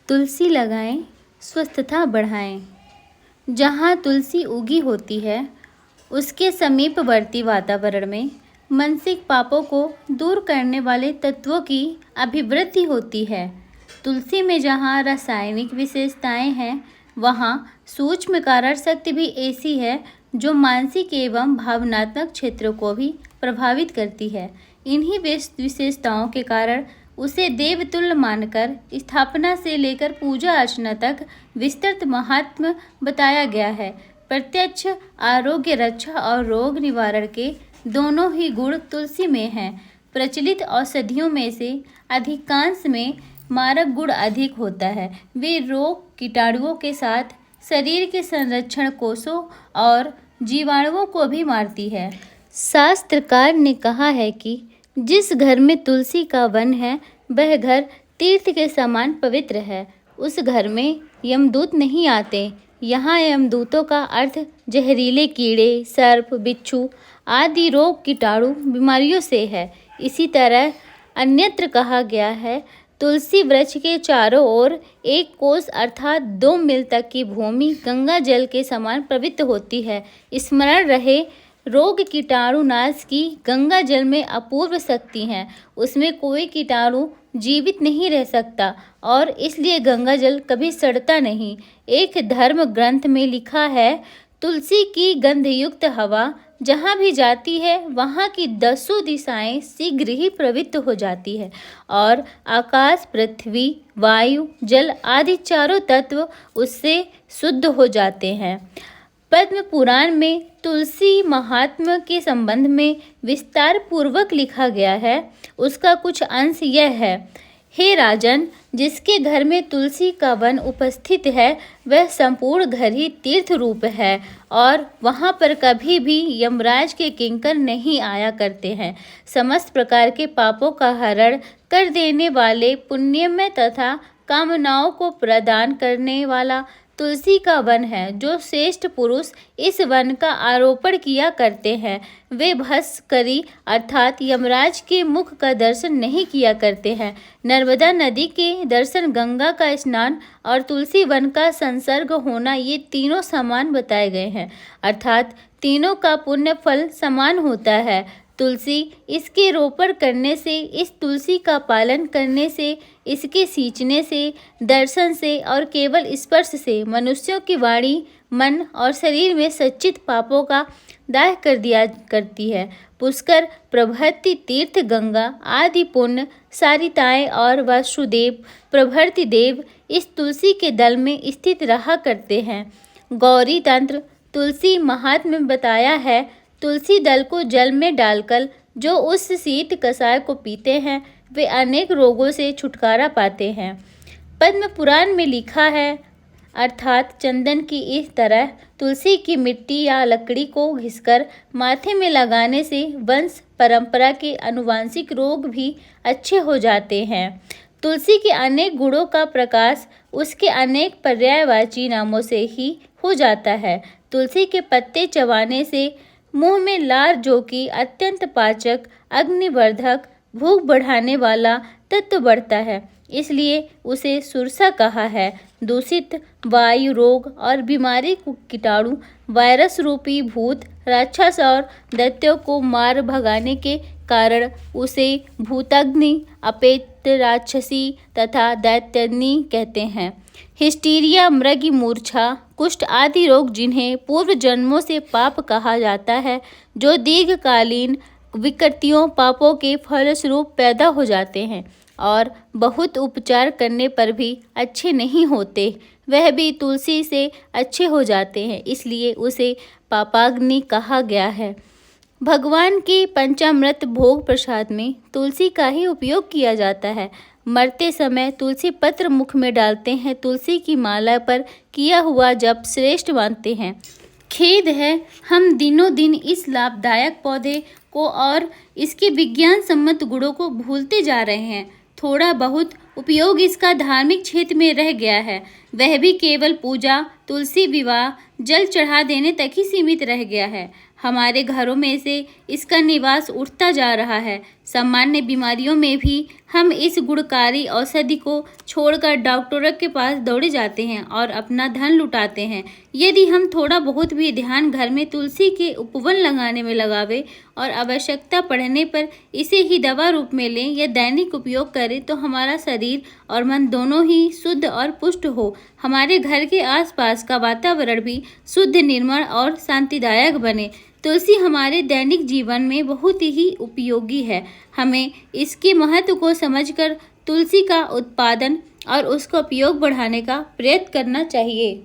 तुलसी लगाएं, स्वस्थता बढ़ाएं। जहाँ तुलसी उगी होती है उसके समीपवर्ती वातावरण में मानसिक पापों को दूर करने वाले तत्वों की अभिवृद्धि होती है। तुलसी में जहाँ रासायनिक विशेषताएं हैं, वहाँ सूक्ष्म कारण शक्ति भी ऐसी है जो मानसिक एवं भावनात्मक क्षेत्रों को भी प्रभावित करती है। इन्हीं विशेषताओं के कारण उसे देवतुल्य मानकर स्थापना से लेकर पूजा अर्चना तक विस्तृत महात्म्य बताया गया है। प्रत्यक्ष आरोग्य रक्षा और रोग निवारण के दोनों ही गुण तुलसी में हैं। प्रचलित औषधियों में से अधिकांश में मारक गुण अधिक होता है। वे रोग कीटाणुओं के साथ शरीर के संरक्षण कोषों और जीवाणुओं को भी मारती है। शास्त्रकार ने कहा है कि जिस घर में तुलसी का वन है वह घर तीर्थ के समान पवित्र है। उस घर में यमदूत नहीं आते। यहाँ यमदूतों का अर्थ जहरीले कीड़े, सर्प, बिच्छू आदि रोग कीटाणु बीमारियों से है। इसी तरह अन्यत्र कहा गया है, तुलसी वृक्ष के चारों ओर 1 कोस अर्थात 2 मील तक की भूमि गंगा जल के समान पवित्र होती है। स्मरण रहे, रोग कीटाणु नाश की गंगा जल में अपूर्व शक्ति है। उसमें कोई कीटाणु जीवित नहीं रह सकता और इसलिए गंगा जल कभी सड़ता नहीं। एक धर्म ग्रंथ में लिखा है, तुलसी की गंधयुक्त हवा जहाँ भी जाती है वहाँ की 10 दिशाएं शीघ्र ही पवित्र हो जाती है और आकाश, पृथ्वी, वायु, जल आदि चारों तत्व उससे शुद्ध हो जाते हैं। पद्म पुराण में तुलसी महात्म्य के संबंध में विस्तार पूर्वक लिखा गया है। उसका कुछ अंश यह है, हे राजन, जिसके घर में तुलसी का वन उपस्थित है वह संपूर्ण घर ही तीर्थ रूप है और वहाँ पर कभी भी यमराज के किंकर नहीं आया करते हैं। समस्त प्रकार के पापों का हरण कर देने वाले, पुण्यमय तथा कामनाओं को प्रदान करने वाला तुलसी का वन है। जो श्रेष्ठ पुरुष इस वन का आरोपण किया करते हैं वे भस्करी अर्थात यमराज के मुख का दर्शन नहीं किया करते हैं। नर्मदा नदी के दर्शन, गंगा का स्नान और तुलसी वन का संसर्ग होना, ये तीनों समान बताए गए हैं, अर्थात तीनों का पुण्य फल समान होता है। तुलसी, इसके रोपण करने से, इस तुलसी का पालन करने से, इसके सींचने से, दर्शन से और केवल स्पर्श से मनुष्यों की वाणी, मन और शरीर में संचित पापों का दाह कर दिया करती है। पुष्कर, प्रभृति तीर्थ, गंगा आदि पुण्य सारिताएं और वासुदेव प्रभृति देव इस तुलसी के दल में स्थित रहा करते हैं। गौरी तंत्र तुलसी महात्म्य में बताया है, तुलसी दल को जल में डालकर जो उस शीत कषाय को पीते हैं वे अनेक रोगों से छुटकारा पाते हैं। पद्म पुराण में लिखा है, अर्थात चंदन की इस तरह तुलसी की मिट्टी या लकड़ी को घिसकर माथे में लगाने से वंश परंपरा के आनुवंशिक रोग भी अच्छे हो जाते हैं। तुलसी के अनेक गुणों का प्रकाश उसके अनेक पर्यायवाची नामों से ही हो जाता है। तुलसी के पत्ते चबाने से मुंह में लार, जो कि अत्यंत पाचक, अग्निवर्धक, भूख बढ़ाने वाला तत्व बढ़ता है, इसलिए उसे सुरसा कहा है। दूषित वायु, रोग और बीमारी को कीटाणु, वायरस रूपी भूत, राक्षस और दैत्यों को मार भगाने के कारण उसे भूताग्नि, अपेत राक्षसी तथा दैत्याग्नि कहते हैं। हिस्टीरिया, मृगी मूर्छा, कुष्ठ आदि रोग, जिन्हें पूर्व जन्मों से पाप कहा जाता है, जो दीर्घकालीन विकृतियों, पापों के फलस्वरूप पैदा हो जाते हैं और बहुत उपचार करने पर भी अच्छे नहीं होते, वह भी तुलसी से अच्छे हो जाते हैं, इसलिए उसे पापाग्नि कहा गया है। भगवान के पंचामृत भोग प्रसाद में तुलसी का ही उपयोग किया जाता है। मरते समय तुलसी पत्र मुख में डालते हैं। तुलसी की माला पर किया हुआ जप श्रेष्ठ मानते हैं। खेद है, हम दिनों दिन इस लाभदायक पौधे को और इसके विज्ञान सम्मत गुणों को भूलते जा रहे हैं। थोड़ा बहुत उपयोग इसका धार्मिक क्षेत्र में रह गया है, वह भी केवल पूजा, तुलसी विवाह, जल चढ़ा देने तक ही सीमित रह गया है। हमारे घरों में से इसका निवास उठता जा रहा है। सामान्य बीमारियों में भी हम इस गुणकारी औषधि को छोड़कर डॉक्टरों के पास दौड़े जाते हैं और अपना धन लुटाते हैं। यदि हम थोड़ा बहुत भी ध्यान घर में तुलसी के उपवन लगाने में लगावे और आवश्यकता पड़ने पर इसे ही दवा रूप में लें या दैनिक उपयोग करें तो हमारा शरीर और मन दोनों ही शुद्ध और पुष्ट हो। हमारे घर के आसपास का वातावरण भी शुद्ध, निर्मल और शांतिदायक बने। तुलसी हमारे दैनिक जीवन में बहुत ही उपयोगी है। हमें इसके महत्व को समझकर तुलसी का उत्पादन और उसका उपयोग बढ़ाने का प्रयत्न करना चाहिए।